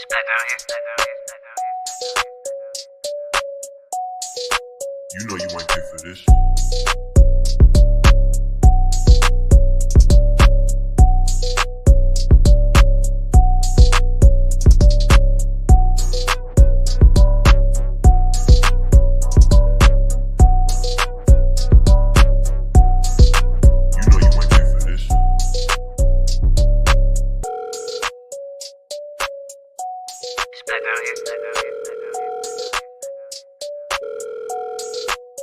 You know you ain't pay for this.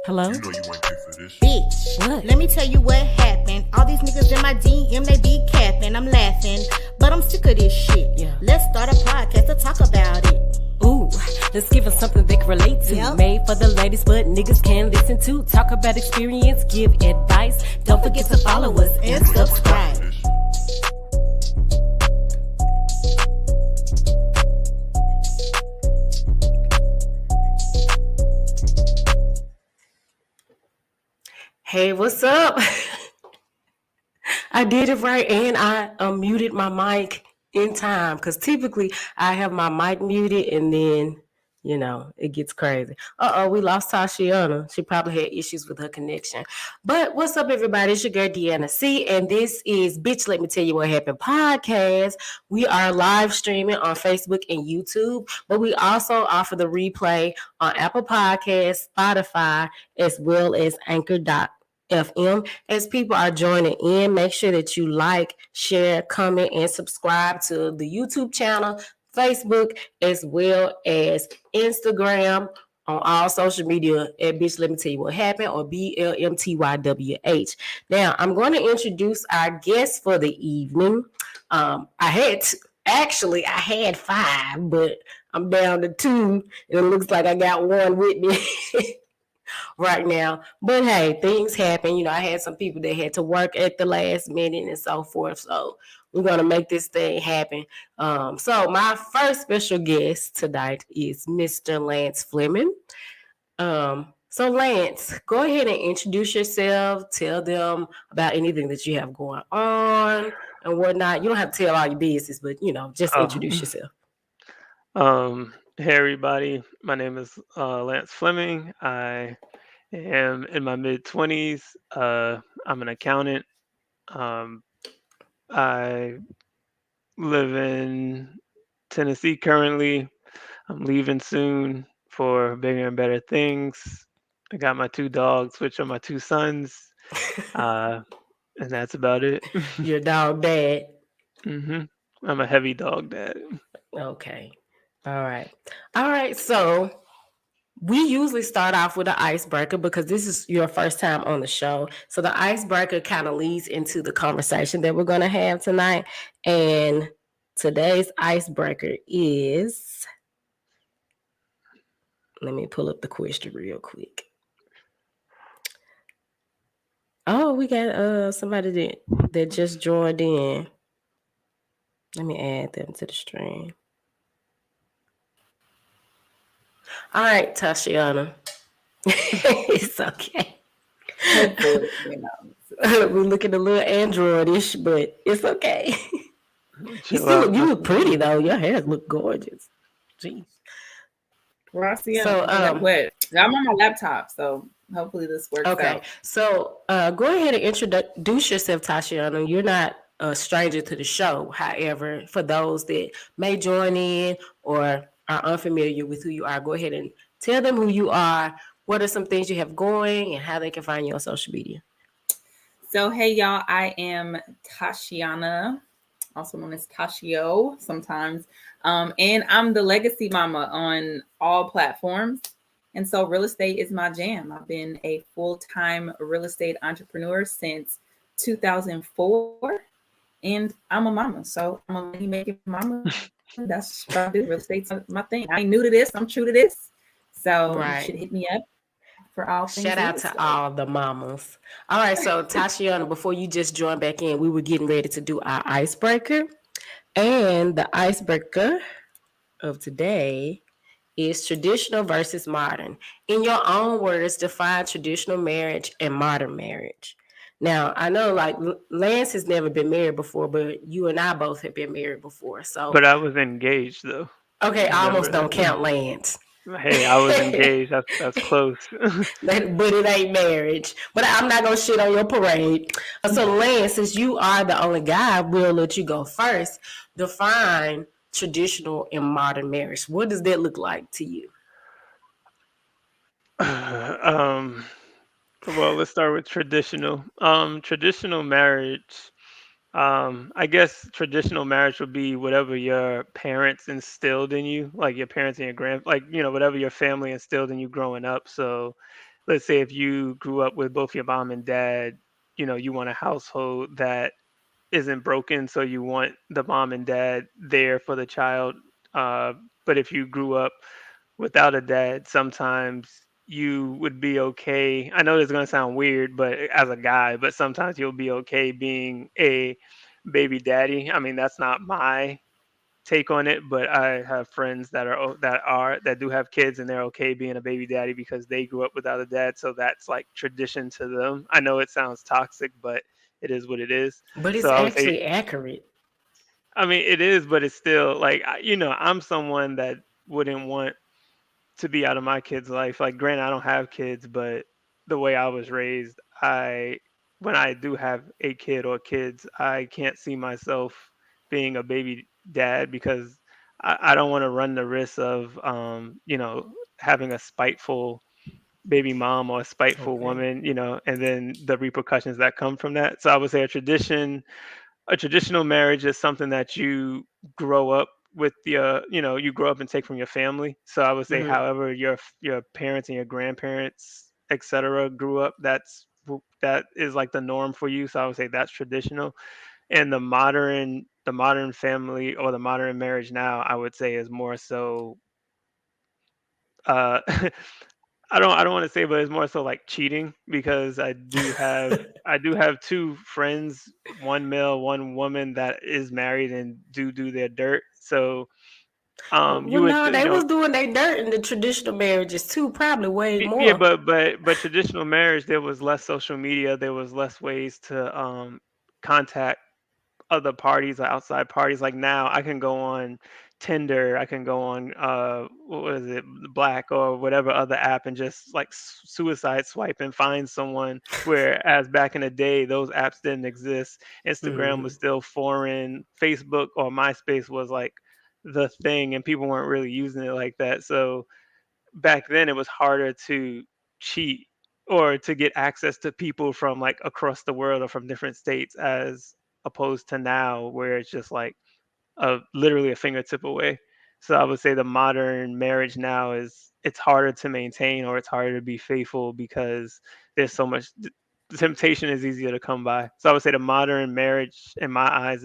Hello? You know you ain't pay for this. Bitch, What? let me tell you what happened. All these niggas in my DM, they be capping. I'm laughing, but I'm sick of this shit. Yeah. Let's start a podcast to talk about it. Ooh, let's give them something they can relate to. Yep. Made for the ladies, but niggas can listen to. Talk about experience, give advice. Don't forget to follow us and subscribe. This. Hey, what's up? I did it right, and I muted my mic in time because typically I have my mic muted and then, it gets crazy. We lost Tashiana. She probably had issues with her connection. But what's up, everybody? It's your girl, Deanna C, and this is Bitch, Let Me Tell You What Happened podcast. We are live streaming on Facebook and YouTube, but we also offer the replay on Apple Podcasts, Spotify, as well as Anchor.FM. As people are joining in, make sure that you like, share, comment, and subscribe to the YouTube channel, Facebook, as well as Instagram, on all social media at Bitch Let Me Tell You What Happened, or BLMTYWH. Now, I'm going to introduce our guest for the evening. I had 5, but I'm down to 2, and it looks like I got one with me right now. But hey, things happen. I had some people that had to work at the last minute and so forth. So we're going to make this thing happen. So my first special guest tonight is Mr. Lance Fleming. So Lance, go ahead and introduce yourself. Tell them about anything that you have going on and whatnot. You don't have to tell all your business, but just introduce yourself. Hey everybody, my name is Lance Fleming. I am in my mid-20s. I'm an accountant. I live in Tennessee currently. I'm leaving soon for bigger and better things. I got my 2 dogs, which are my 2 sons, and that's about it. Your dog dad. I'm a heavy dog dad. Okay. All right. So we usually start off with an icebreaker because this is your first time on the show. So the icebreaker kind of leads into the conversation that we're going to have tonight. And today's icebreaker is, let me pull up the question real quick. Oh, we got somebody that just joined in. Let me add them to the stream. All right, Tashiana. It's okay. We're looking a little androidish, but it's okay. You look pretty though. Your hair look gorgeous. Jeez. Well, I see. So, I'm on my laptop, so hopefully this works out. Okay. So go ahead and introduce yourself, Tashiana. You're not a stranger to the show. However, for those that may join in or are unfamiliar with who you are, go ahead and tell them who you are, what are some things you have going, and how they can find you on social media. So, hey, y'all, I am Tashiana, also known as Tashio sometimes, and I'm the legacy mama on all platforms. And so real estate is my jam. I've been a full-time real estate entrepreneur since 2004, and I'm a mama. So I'm a money-making mama. That's what I do. Real estate's my thing. I ain't new to this. I'm true to this. So You should hit me up for all things. Shout out to all the mamas. All right, so Tashiana, before you just join back in, we were getting ready to do our icebreaker. And the icebreaker of today is traditional versus modern. In your own words, define traditional marriage and modern marriage. Now, I know like Lance has never been married before, but you and I both have been married before. So, But I was engaged though. Okay, I almost don't Never. count Lance. Hey, I was engaged. That's close. But it ain't marriage. But I'm not gonna shit on your parade. So Lance, since you are the only guy, we'll let you go first. Define traditional and modern marriage. What does that look like to you? um, well, let's start with traditional. Traditional marriage. I guess traditional marriage would be whatever your parents instilled in you, like your parents and your like whatever your family instilled in you growing up. So, let's say if you grew up with both your mom and dad, you want a household that isn't broken, so you want the mom and dad there for the child. Uh, but if you grew up without a dad, sometimes you would be okay. I know this is going to sound weird, but as a guy, but sometimes you'll be okay being a baby daddy. I mean, that's not my take on it, but I have friends that do have kids and they're okay being a baby daddy because they grew up without a dad, so that's like tradition to them. I know it sounds toxic, but it is what it is. But So it's I would say, actually accurate. I mean, it is, but it's still like I'm someone that wouldn't want to be out of my kid's life. Like, granted, I don't have kids, but the way I was raised, when I do have a kid or kids, I can't see myself being a baby dad because I don't want to run the risk of, having a spiteful baby mom or a spiteful Okay. woman, and then the repercussions that come from that. So I would say a traditional marriage is something that you grow up with you grow up and take from your family. So I would say Hmm. however your parents and your grandparents, etc., grew up, that is like the norm for you. So I would say that's traditional. And the modern family or the modern marriage now, I would say, is more so uh I don't want to say, but it's more so like cheating because I do have two friends, one male, one woman, that is married and do their dirt. So you Well, would no, they was doing their dirt in the traditional marriages too, probably way yeah, more. but traditional marriage, there was less social media, there was less ways to contact other parties or outside parties. Like now, I can go on Tinder, I can go on what is it, Black or whatever other app, and just like suicide swipe and find someone. Whereas back in the day, those apps didn't exist. Instagram was Hmm. still foreign. Facebook or MySpace was like the thing, and people weren't really using it like that. So back then, it was harder to cheat or to get access to people from like across the world or from different states, as opposed to now where it's just like literally a fingertip away. So I would say the modern marriage now it's harder to maintain or it's harder to be faithful because there's so much the temptation is easier to come by. So I would say the modern marriage in my eyes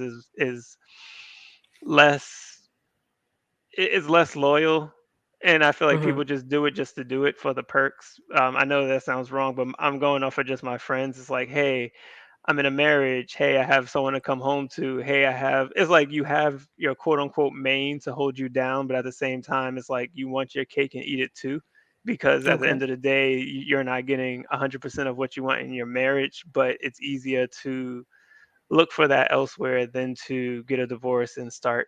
less is less loyal, and I feel like Hmm. people just do it just to do it for the perks. I know that sounds wrong, but I'm going off of just my friends. It's like, hey, I'm in a marriage. Hey, I have someone to come home to. Hey, it's like you have your quote unquote main to hold you down, but at the same time, it's like you want your cake and eat it too. Because at the Okay. end of the day, you're not getting 100% of what you want in your marriage, but it's easier to look for that elsewhere than to get a divorce and start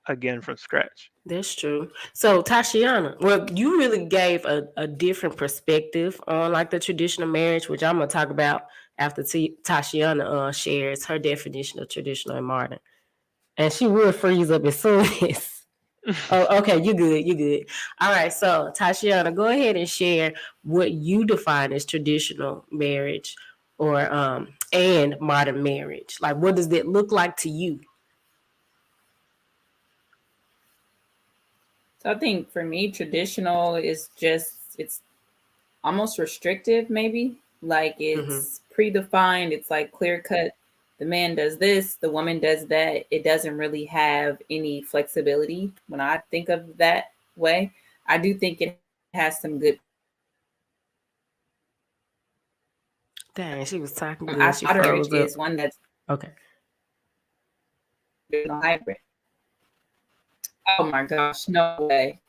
again from scratch. That's true. So, Tashiana, well, you really gave a different perspective on like the traditional marriage, which I'm gonna talk about after Tashiana shares her definition of traditional and modern, and she will freeze up as soon as. Oh, okay, you good, you good. All right, so Tashiana, go ahead and share what you define as traditional marriage or and modern marriage. Like, what does that look like to you? So I think for me, traditional is just it's almost restrictive, maybe. Like Mm-hmm. it's predefined, it's like clear cut. The man does this, the woman does that. It doesn't really have any flexibility when I think of that way. I do think it has some good. Dang, she was talking good. I She modern marriage froze up. is one that's Okay. hybrid. Oh my gosh, no way.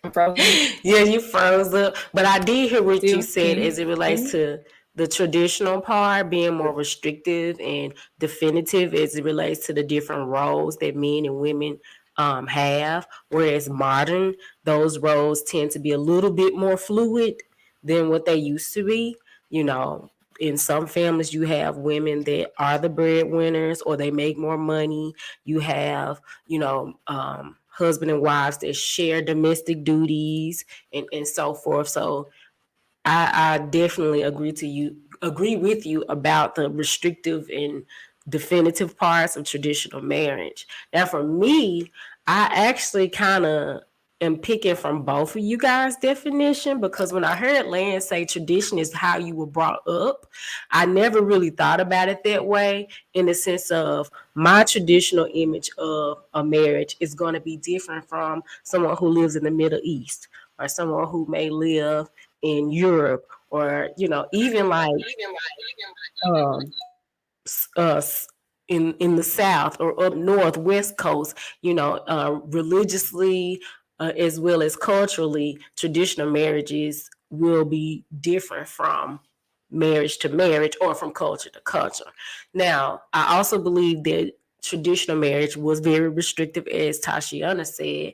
I'm frozen. Yeah, you froze up. But I did hear what you Still, said can as you it hear relates me? to the traditional part being more restrictive and definitive as it relates to the different roles that men and women have. Whereas modern, those roles tend to be a little bit more fluid than what they used to be. You know, in some families, you have women that are the breadwinners or they make more money. You have, husband and wives that share domestic duties and so forth. So I definitely agree with you about the restrictive and definitive parts of traditional marriage. Now, for me, I actually kind of am picking from both of you guys' definition, because when I heard Lance say tradition is how you were brought up, I never really thought about it that way, in the sense of my traditional image of a marriage is going to be different from someone who lives in the Middle East, or someone who may live in Europe, or even like um, uh, in the South or up north, West Coast, religiously, as well as culturally, traditional marriages will be different from marriage to marriage or from culture to culture. Now, I also believe that traditional marriage was very restrictive, as Tashiana said.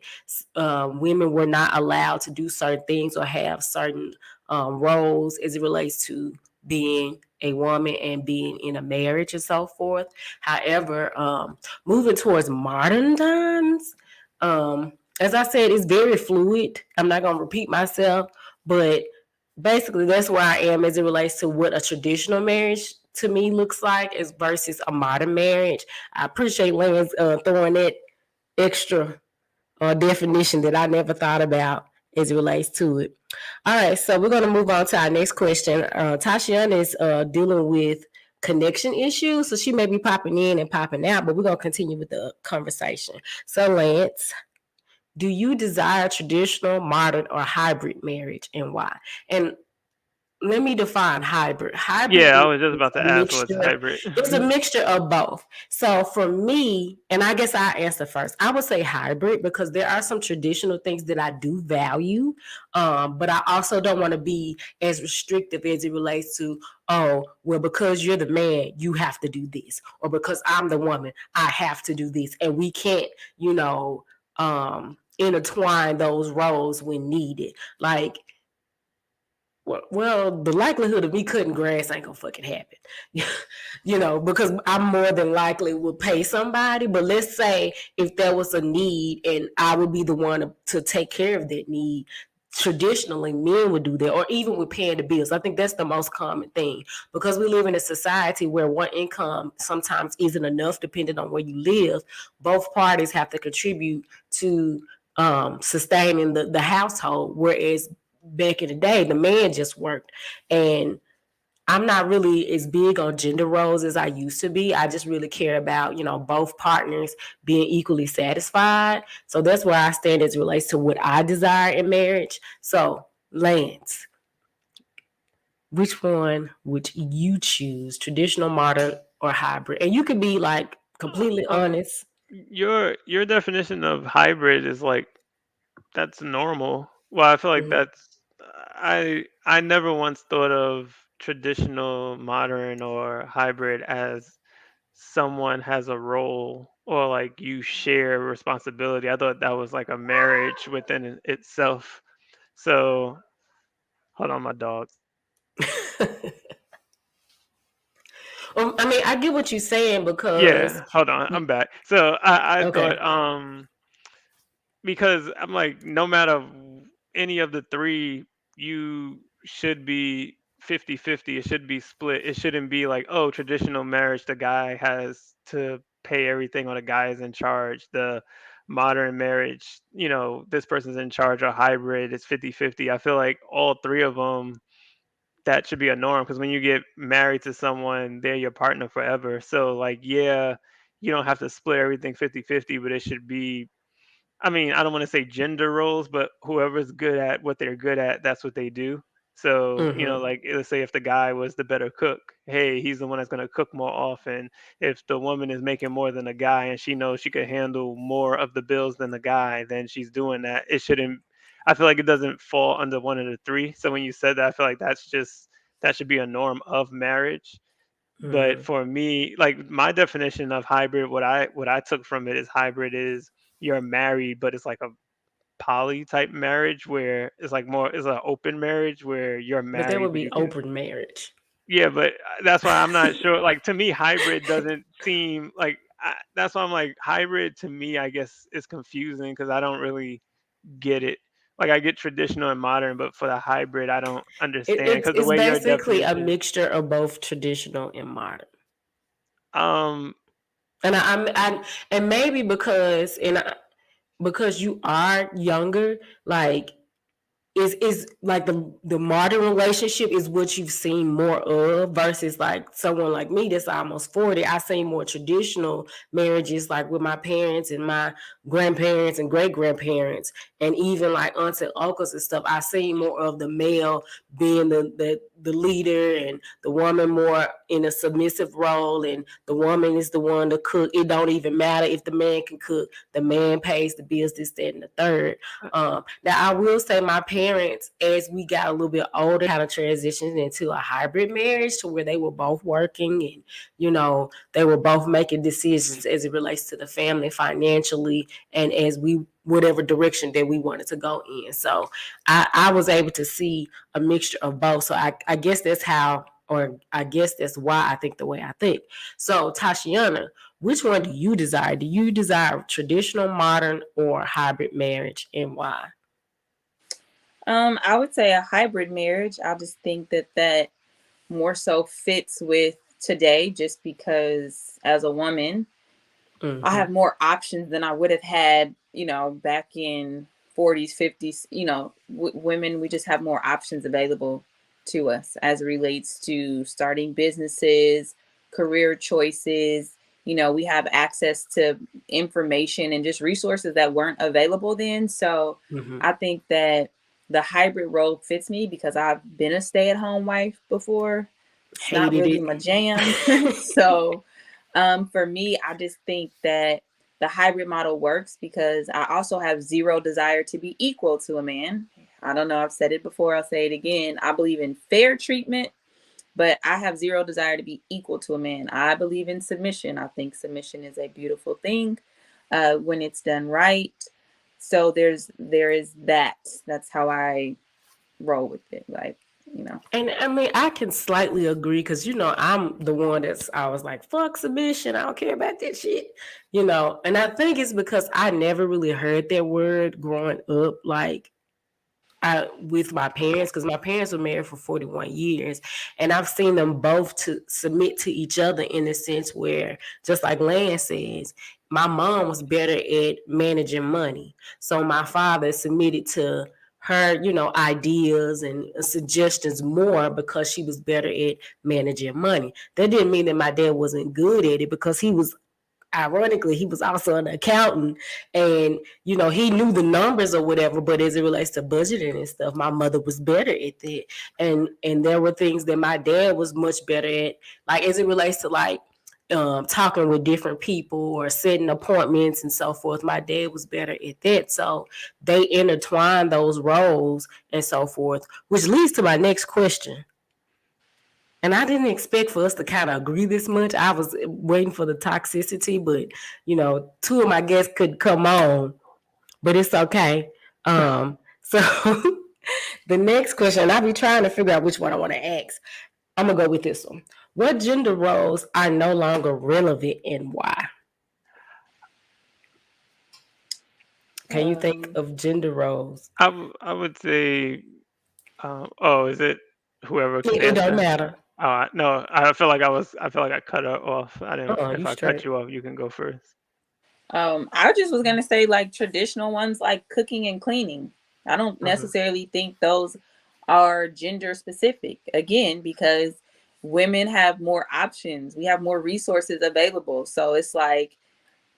Women were not allowed to do certain things or have certain roles as it relates to being a woman and being in a marriage and so forth. However, moving towards modern times, as I said, it's very fluid. I'm not going to repeat myself, but basically that's where I am as it relates to what a traditional marriage to me looks like as versus a modern marriage. I appreciate Lance throwing that extra definition that I never thought about as it relates to it. All right, so we're going to move on to our next question. Tashiana is dealing with connection issues, so she may be popping in and popping out, but we're going to continue with the conversation. So, Lance, do you desire traditional, modern, or hybrid marriage, and why? And let me define hybrid. Hybrid Yeah, I is was just about to a ask what's mixture. hybrid. It's a mixture of both. So for me, and I guess I answer first, I would say hybrid, because there are some traditional things that I do value, but I also don't want to be as restrictive as it relates to, oh, well, because you're the man, you have to do this, or because I'm the woman, I have to do this, and we can't, intertwine those roles when needed. Like, well, the likelihood of me cutting grass ain't gonna fucking happen, because I'm more than likely would pay somebody. But let's say if there was a need and I would be the one to take care of that need. Traditionally, men would do that, or even with paying the bills. I think that's the most common thing, because we live in a society where one income sometimes isn't enough, depending on where you live. Both parties have to contribute to sustaining the household, whereas back in the day, the man just worked. And I'm not really as big on gender roles as I used to be. I just really care about, both partners being equally satisfied. So that's where I stand as it relates to what I desire in marriage. So, Lance, which one would you choose, traditional, modern, or hybrid? And you could be like completely honest. Your definition of hybrid is like that's normal. Well, I feel like Mhm. I never once thought of traditional, modern, or hybrid as someone has a role or like you share responsibility. I thought that was like a marriage within itself. So hold on, my dog. I mean, I get what you're saying, because Yeah, hold on, I'm back. So I okay. thought because I'm like, no matter any of the three, you should be 50-50. It should be split. It shouldn't be like, oh, traditional marriage, the guy has to pay everything or the guy is in charge. The modern marriage, this person's in charge, or hybrid, it's 50-50. I feel like all three of them, that should be a norm, because when you get married to someone, they're your partner forever. So like, yeah, you don't have to split everything 50-50, but it should be, I mean, I don't want to say gender roles, but whoever's good at what they're good at, that's what they do. So, Mm-hmm. like let's say if the guy was the better cook, hey, he's the one that's going to cook more often. If the woman is making more than the guy and she knows she could handle more of the bills than the guy, then she's doing that. It shouldn't, I feel like it doesn't fall under one of the three. So when you said that, I feel like that should be a norm of marriage. But Mm-hmm. for me, like my definition of hybrid, what I took from it is hybrid is you're married, but it's like a poly type marriage where it's like more it's an open marriage where you're But that married would but be you can open marriage. yeah, but that's why I'm not sure. Like to me, hybrid doesn't seem like that's why I'm like hybrid to me. I guess is confusing because I don't really get it. Like I get traditional and modern, but for the hybrid, I don't understand because the It's way your basically a definition. mixture of both traditional and modern. Um, And and maybe because you are younger, like is like the modern relationship is what you've seen more of versus like someone like me that's almost 40. I seen more traditional marriages like with my parents and my grandparents and great grandparents and even like aunts and uncles and stuff. I seen more of the male being the leader and the woman more in a submissive role, and the woman is the one to cook. It don't even matter if the man can cook. The man pays the bills, this, that, and the third. Now I will say my parents, as we got a little bit older, kind of transitioned into a hybrid marriage to where they were both working and, they were both making decisions as it relates to the family financially and as we whatever direction that we wanted to go in. So I was able to see a mixture of both. So I guess that's how, or I guess that's why I think the way I think. So Tashiana, which one do you desire? Do you desire traditional, modern, or hybrid marriage, and why? I would say a hybrid marriage. I just think that more so fits with today, just because as a woman, I have more options than I would have had, back in 40s, 50s. Women, we just have more options available to us as it relates to starting businesses, career choices. We have access to information and just resources that weren't available then. So I think that the hybrid role fits me because I've been a stay-at-home wife before. It's not Hated really it. my jam. So for me, I just think that the hybrid model works because I also have zero desire to be equal to a man. I don't know, I've said it before, I'll say it again. I believe in fair treatment, but I have zero desire to be equal to a man. I believe in submission. I think submission is a beautiful thing when it's done right. So there is that. That's how I roll with it. And I mean, I can slightly agree because, I'm the one I was like, fuck submission. I don't care about that shit, And I think it's because I never really heard that word growing up, like, with my parents, because my parents were married for 41 years. And I've seen them both to submit to each other in a sense where, just like Lance says, my mom was better at managing money. So my father submitted to her, ideas and suggestions more because she was better at managing money. That didn't mean that my dad wasn't good at it because he was also an accountant and, he knew the numbers or whatever, but as it relates to budgeting and stuff, my mother was better at that. And there were things that my dad was much better at, like as it relates to like, talking with different people or setting appointments and so forth. My dad was better at that. So they intertwined those roles and so forth, which leads to my next question. And I didn't expect for us to kind of agree this much. I was waiting for the toxicity, but, two of my guests could come on, but it's okay. So the next question, I'll be trying to figure out which one I want to ask. I'm going to go with this one. What gender roles are no longer relevant and why? Can you think of gender roles? I would say, is it whoever can It don't answer? matter. No, I feel like I cut her off. I didn't. You If I cut straight. you off, you can go first. I just was gonna say like traditional ones like cooking and cleaning. I don't necessarily think those are gender specific. Again, because women have more options. We have more resources available. So it's like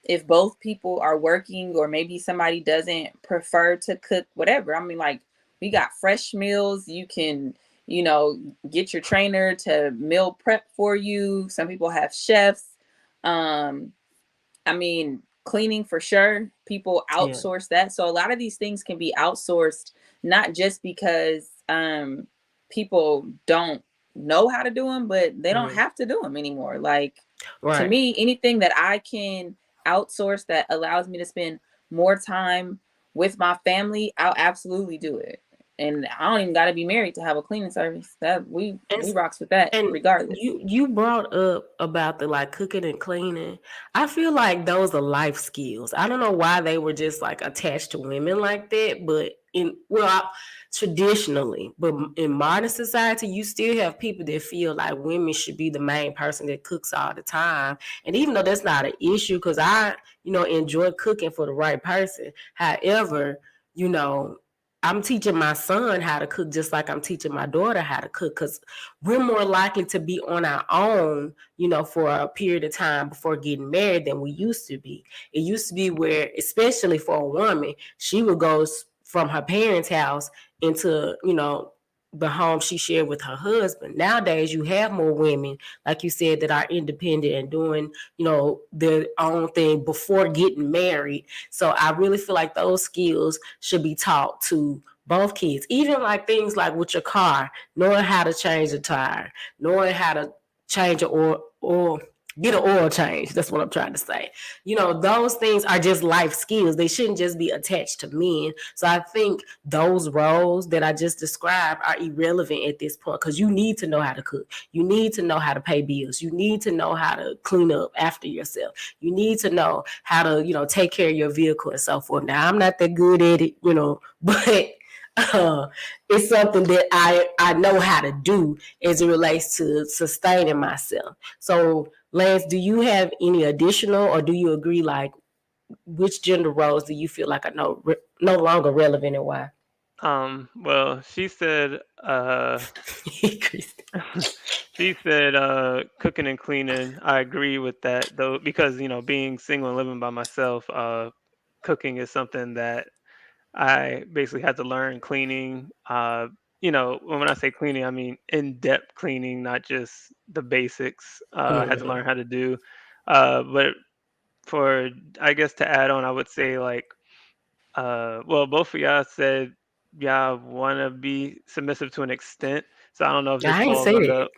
if both people are working or maybe somebody doesn't prefer to cook, whatever. I mean, like we got fresh meals. You can, get your trainer to meal prep for you. Some people have chefs. I mean, cleaning for sure. People outsource that. So a lot of these things can be outsourced, not just because people don't know how to do them, but they don't have to do them anymore. Like to me, anything that I can outsource that allows me to spend more time with my family, I'll absolutely do it. And I don't even got to be married to have a cleaning service. That we rocks with that And regardless. you brought up about the like cooking and cleaning. I feel like those are life skills. I don't know why they were just like attached to women like that, but traditionally, but in modern society, you still have people that feel like women should be the main person that cooks all the time. And even though that's not an issue, because I, enjoy cooking for the right person. However, I'm teaching my son how to cook just like I'm teaching my daughter how to cook, because we're more likely to be on our own, for a period of time before getting married than we used to be. It used to be where, especially for a woman, she would go from her parents' house into, the home she shared with her husband. Nowadays, you have more women, like you said, that are independent and doing, their own thing before getting married. So I really feel like those skills should be taught to both kids. Even like things like with your car, knowing how to change a tire, knowing how to change an oil, get an oil change. That's what I'm trying to say. Those things are just life skills. They shouldn't just be attached to men. So I think those roles that I just described are irrelevant at this point, because you need to know how to cook. You need to know how to pay bills. You need to know how to clean up after yourself. You need to know how to, take care of your vehicle and so forth. Now, I'm not that good at it, but it's something that I know how to do as it relates to sustaining myself. So, Lance, do you have any additional, or do you agree, like, which gender roles do you feel like are no longer relevant, and why? Well, she said she said cooking and cleaning. I agree with that though, because being single and living by myself, cooking is something that I basically had to learn. Cleaning, when I say cleaning, I mean in-depth cleaning, not just the basics. I had to learn how to do. But for, I guess, to add on, I would say like, well, both of y'all said y'all want to be submissive to an extent. So I don't know if this I ain't falls say under. that.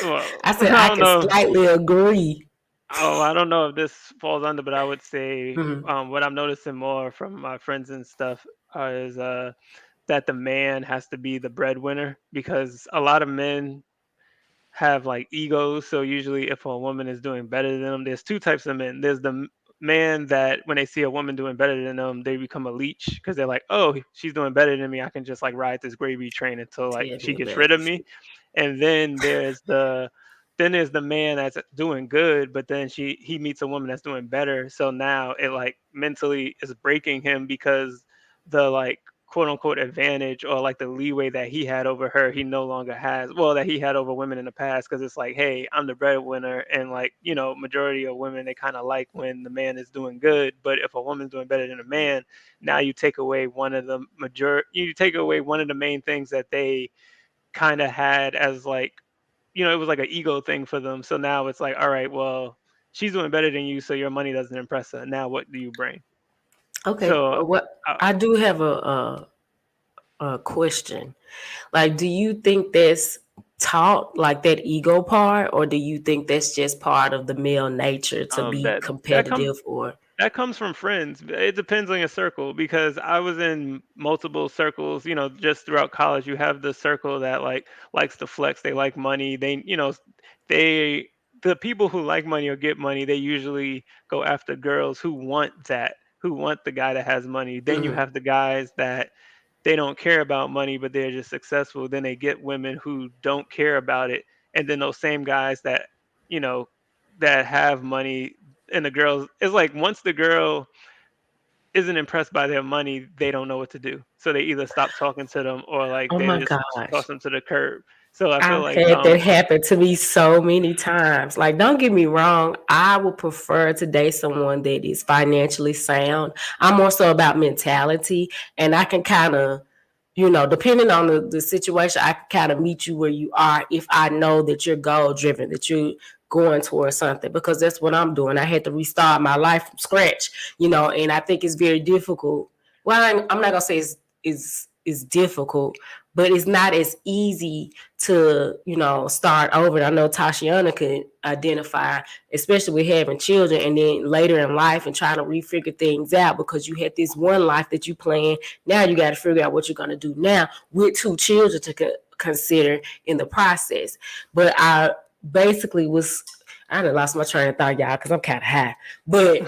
Well, I said I I don't can know. slightly agree. Oh, I don't know if this falls under, but I would say Mhm. what I'm noticing more from my friends and stuff is that the man has to be the breadwinner, because a lot of men have like egos. So usually, if a woman is doing better than them, there's two types of men. There's the man that when they see a woman doing better than them, they become a leech, because they're like, oh, she's doing better than me. I can just like ride this gravy train until like Tell she me gets about rid of it. me. And then there's the man that's doing good, but then he meets a woman that's doing better. So now it like mentally is breaking him, because the like quote unquote advantage, or like the leeway that he had over her, he no longer has. Well, that he had over women in the past, because it's like, hey, I'm the breadwinner, and like, majority of women, they kind of like when the man is doing good. But if a woman's doing better than a man, now you take away you take away one of the main things that they kind of had as like, it was like an ego thing for them. So now it's like, all right, well, she's doing better than you, so your money doesn't impress her. Now what do you bring? Okay, So what uh, I do have a question. Like, do you think that's taught, like that ego part, or do you think that's just part of the male nature to be that that comes competitive? Or That comes from friends. It depends on your circle, because I was in multiple circles, just throughout college. You have the circle that like likes to flex, they like money. They the people who like money or get money, they usually go after girls who want that, who want the guy that has money. Then you Mhm. have the guys that they don't care about money, but they're just successful. Then they get women who don't care about it. And then those same guys you know, that have money, and the girls, it's like once the girl isn't impressed by their money, they don't know what to do. So they either stop talking to them, or like Oh they my just toss gosh. them to the curb. So I feel I've like had that happen to me so many times. Like, don't get me wrong, I would prefer to date someone that is financially sound. I'm more so about mentality, and I can kind of, depending on the situation, I can kind of meet you where you are if I know that you're goal driven, that you're going towards something, because that's what I'm doing. I had to restart my life from scratch, and I think it's very difficult. Well, I'm not gonna say it's is difficult, but it's not as easy to, start over. And I know Tashiana could identify, especially with having children and then later in life and trying to refigure things out, because you had this one life that you planned. Now you got to figure out what you're going to do now with 2 children to consider in the process. But I basically I done lost my train of thought, y'all, because I'm kind of high. But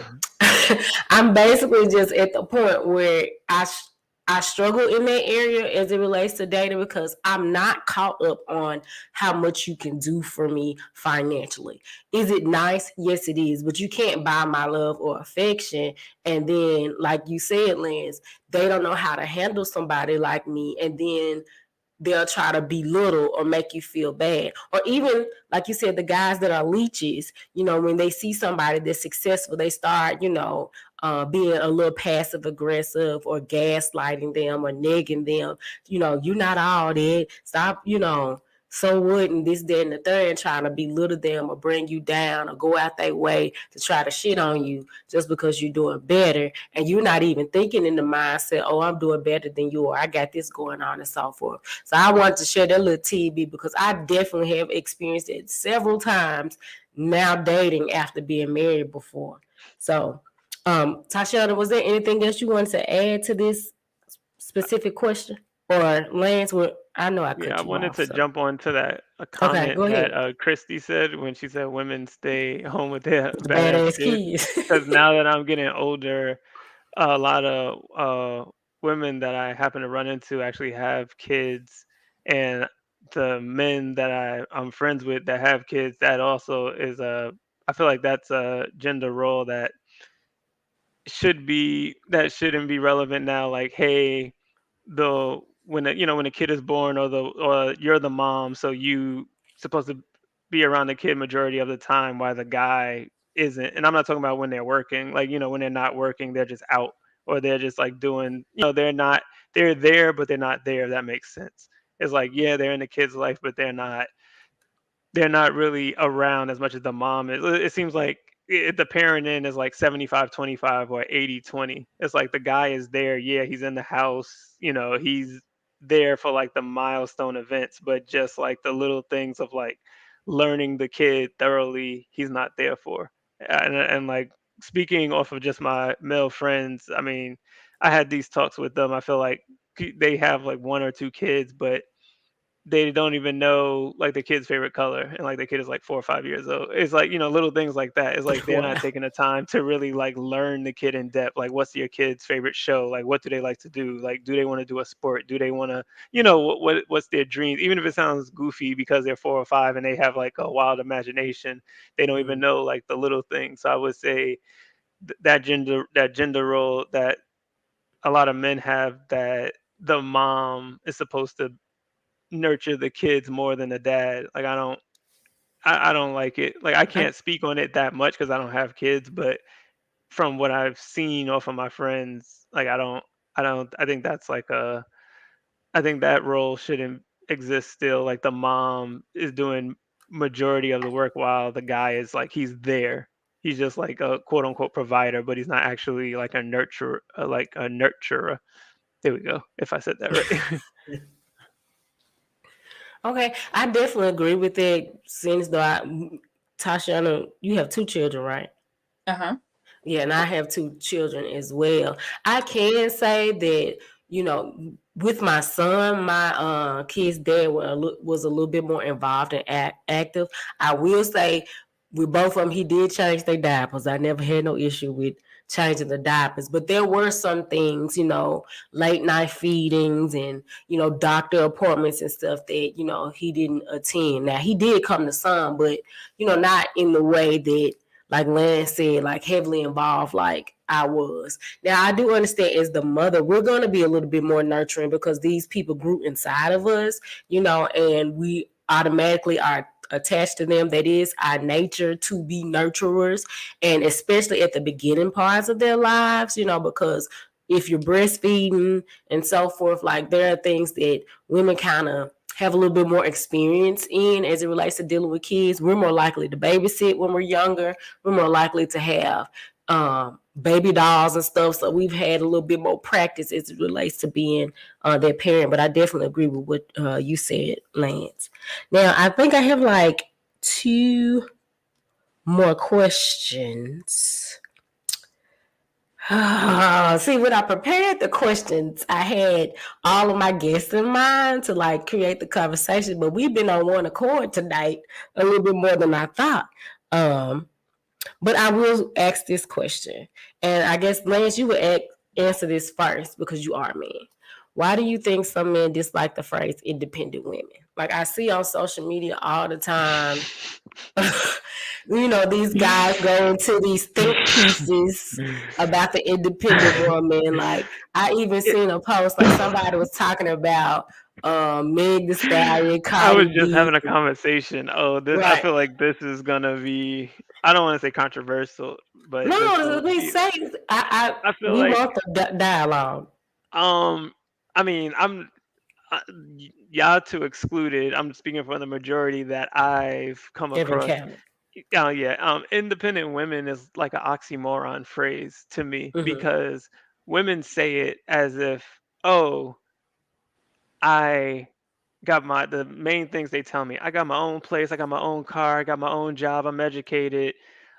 I'm basically just at the point where I struggle in that area as it relates to dating, because I'm not caught up on how much you can do for me financially. Is it nice? Yes, it is. But you can't buy my love or affection. And then, like you said, Lance, they don't know how to handle somebody like me. And then they'll try to belittle or make you feel bad. Or even, like you said, the guys that are leeches, when they see somebody that's successful, they start, being a little passive aggressive or gaslighting them or negging them. You're not all that. Stop, so what, and this, that, and the third, and trying to belittle them or bring you down or go out their way to try to shit on you just because you're doing better. And you're not even thinking in the mindset, oh, I'm doing better than you, or I got this going on and so forth. So I wanted to share that little tidbit because I definitely have experienced it several times now dating after being married before. So, Tashiana, was there anything else you wanted to add to this specific question? Or Lance, I know I cut you off. I wanted to jump on to that comment that Christy said when she said women stay home with their badass kids. Because now that I'm getting older, a lot of women that I happen to run into actually have kids, and the men that I'm friends with that have kids, that also is I feel like that's a gender role that shouldn't be relevant now. Like, hey, when a kid is born, or you're the mom, so you supposed to be around the kid majority of the time, while the guy isn't. And I'm not talking about when they're working, like, when they're not working, they're just out, or they're just like doing, they're there, but they're not there. If that makes sense. It's like, yeah, they're in the kid's life, but they're not really around as much as the mom is. It seems like the parenting is like 75-25 or 80-20. It's like the guy is there. Yeah, he's in the house. He's there for like the milestone events, but just like the little things of like learning the kid thoroughly, he's not there for. And like, speaking off of just my male friends, I mean, I had these talks with them. I feel like they have like 1 or 2 kids, but they don't even know like the kid's favorite color, and like the kid is like 4 or 5 years old. It's like, little things like that. It's like they're not taking the time to really like learn the kid in depth. Like, what's your kid's favorite show? Like, what do they like to do? Like, do they want to do a sport? Do they want to, what's their dreams? Even if it sounds goofy because they're 4 or 5 and they have like a wild imagination, they don't even know like the little things. So I would say that gender role that a lot of men have, that the mom is supposed to nurture the kids more than the dad. Like, I don't like it. Like, I can't speak on it that much because I don't have kids, but from what I've seen off of my friends, like, I think that's like I think that role shouldn't exist still. Like, the mom is doing majority of the work while the guy is like, he's there. He's just like a quote unquote provider, but he's not actually like a nurturer, There we go. If I said that right. Okay, I definitely agree with that. Since though, Tashiana, you have 2 children, right? Yeah, and I have 2 children as well. I can say that, with my son, my kid's dad was a little bit more involved and active. I will say, with both of them, he did change their diapers. I never had no issue with changing the diapers, but there were some things, late night feedings and, doctor appointments and stuff that, he didn't attend. Now, he did come to some, but, not in the way that, like Lance said, like heavily involved like I was. Now, I do understand as the mother, we're going to be a little bit more nurturing because these people grew inside of us, and we automatically are attached to them. That is our nature to be nurturers, and especially at the beginning parts of their lives, because if you're breastfeeding and so forth, like there are things that women kind of have a little bit more experience in as it relates to dealing with kids. We're more likely to babysit when we're younger. We're more likely to have baby dolls and stuff. So we've had a little bit more practice as it relates to being their parent. But I definitely agree with what you said, Lance. Now, I think I have like 2 more questions. See, when I prepared the questions, I had all of my guests in mind to like create the conversation, but we've been on one accord tonight a little bit more than I thought. But I will ask this question, and I guess Lance, you would answer this first because you are a man. Why do you think some men dislike the phrase independent women? Like I see on social media all the time. These guys go into these think pieces about the independent woman. Like I even seen a post like somebody was talking about Meg Thee Stallion, I was Cardi just B. having a conversation. I Right. feel like this is gonna be. I don't want to say controversial, but this No, will let me be. say I feel we like. want the dialogue. I mean, y'all two excluded. I'm speaking for the majority that I've come Every across. county. Yeah. Independent women is like an oxymoron phrase to me Mm-hmm. because women say it as if, oh, I got the main things they tell me. I got my own place, I got my own car, I got my own job, I'm educated.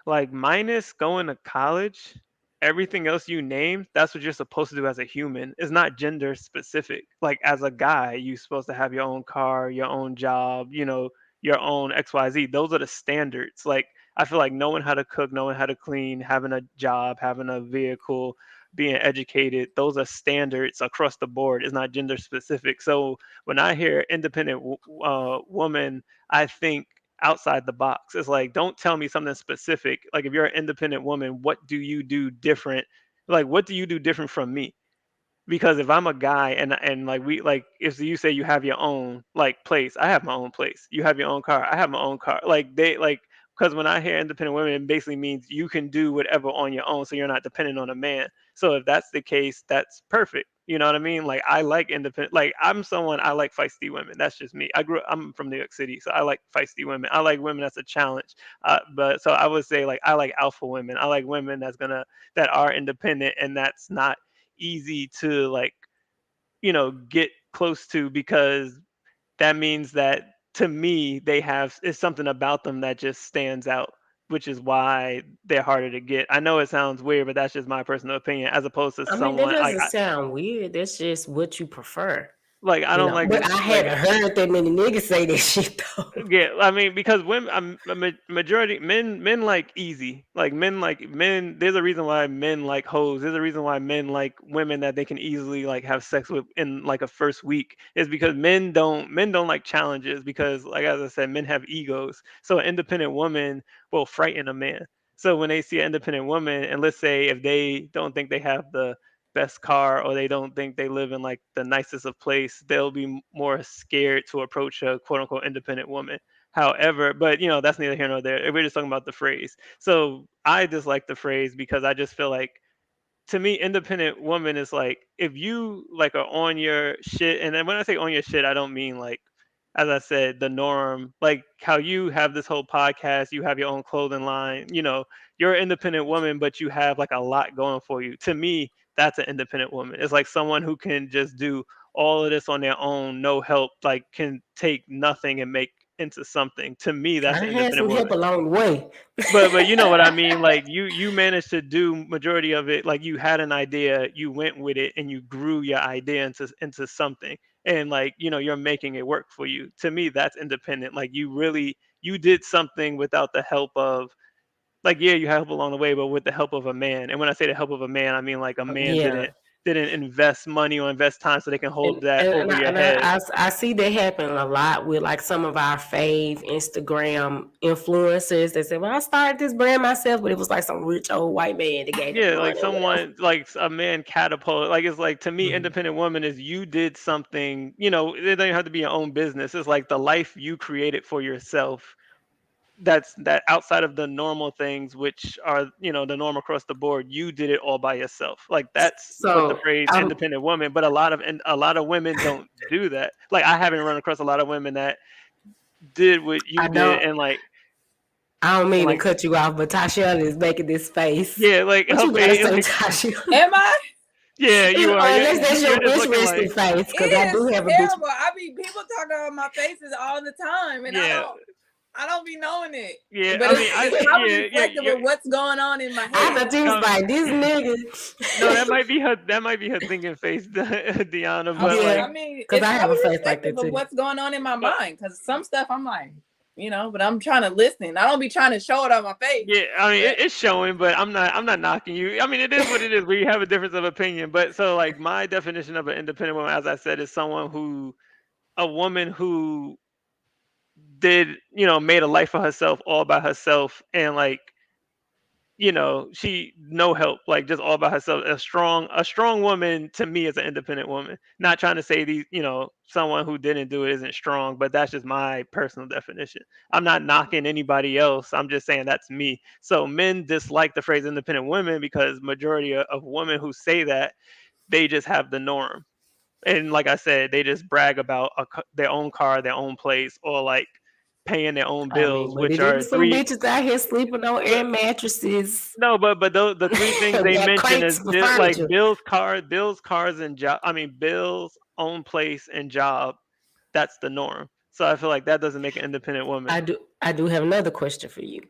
Like minus going to college, everything else you name, that's what you're supposed to do as a human. It's not gender specific. Like as a guy, you're supposed to have your own car, your own job, your own XYZ. Those are the standards. Like I feel like knowing how to cook, knowing how to clean, having a job, having a vehicle, being educated, those are standards across the board. It's not gender specific. So when I hear independent woman, I think outside the box. It's like, don't tell me something specific. Like if you're an independent woman, what do you do different? Like, what do you do different from me? Because if I'm a guy and like if you say you have your own like place, I have my own place. You have your own car, I have my own car. Like they like because when I hear independent women, it basically means you can do whatever on your own, so you're not dependent on a man. So if that's the case, that's perfect. You know what I mean? Like I like independent. Like I like feisty women. That's just me. I'm from New York City, so I like feisty women. I like women that's a challenge. But so I would say like I like alpha women. I like women that are independent and that's not easy to like get close to because that means that to me they have it's something about them that just stands out, which is why they're harder to get. I know it sounds weird, but that's just my personal opinion as opposed to I mean, that someone doesn't sound weird. That's just what you prefer. I don't like But this I like haven't heard that many niggas say that shit though. yeah, I mean, because women, majority men like easy. Like men. There's a reason why men like hoes. There's a reason why men like women that they can easily like have sex with in like a first week. Is because men don't like challenges because like as I said, men have egos. So an independent woman will frighten a man. So when they see an independent woman, and let's say if they don't think they have the best car or they don't think they live in like the nicest of place, they'll be more scared to approach a quote unquote independent woman. However, but that's neither here nor there. We're just talking about the phrase. So I dislike the phrase because I just feel like to me, independent woman is like if you like are on your shit, and then when I say on your shit, I don't mean like as I said, the norm, like how you have this whole podcast, you have your own clothing line, you're an independent woman, but you have like a lot going for you. To me, that's an independent woman. It's like someone who can just do all of this on their own, no help, like can take nothing and make into something. To me, that's I an had independent some help woman. along the way. But you know what I mean? Like you managed to do majority of it. Like you had an idea, you went with it, and you grew your idea into something. And like you're making it work for you. To me, that's independent. Like you did something without the help of like yeah, you had help along the way, but with the help of a man. And when I say the help of a man, I mean like a man Yeah. didn't invest money or invest time so they can hold And, that and, and, over I, your and head. I see that happen a lot with like some of our fave Instagram influencers. They say, well, I started this brand myself, but it was like some rich old white man that gave them Yeah, like money or whatever. someone like a man catapult. Like it's like to me, Mhm. independent woman is you did something. It doesn't have to be your own business. It's like the life you created for yourself. That outside of the normal things, which are the norm across the board. You did it all by yourself. Like that's what the So phrase independent woman. But a lot of women don't do that. Like I haven't run across a lot of women that did what you I did don't and like I don't mean Like- to cut you off, but Tashiana is making this face. Yeah, like What her you gotta face. say, Tashiana? Am I? Yeah, you are. Unless that's your You're just looking interesting like, face, because It I do is have a bitch. terrible. I be people talking about my faces all the time, and Yeah. I don't be knowing it. yeah. But I mean, it's probably yeah, reflective yeah. of what's going on in my I head. thought you was like, this nigga. No, that might be her. That might be her thinking face, Deanna. But Yeah. like, I mean, 'Cause it's I have a probably face like that reflective of too. what's going on in my But- mind. Because some stuff I'm like, but I'm trying to listen. I don't be trying to show it on my face. yeah, I mean, it's showing, but I'm not knocking you. I mean, it is what it is. We have a difference of opinion, but so like my definition of an independent woman, as I said, is a woman who did, made a life for herself all by herself, and like, she no help, like just all by herself. A strong woman to me is an independent woman. Not trying to say someone who didn't do it isn't strong, but that's just my personal definition. I'm not knocking anybody else. I'm just saying that's me. So men dislike the phrase independent women because majority of women who say that, they just have the norm. And like I said, they just brag about their own car, their own place, or like paying their own bills, but which it are is some three. bitches out here sleeping on air mattresses. No, but the three things they Got mention crates is for like furniture. bills, cars, and job. I mean, bills, own place, and job. That's the norm. So I feel like that doesn't make an independent woman. I do have another question for you.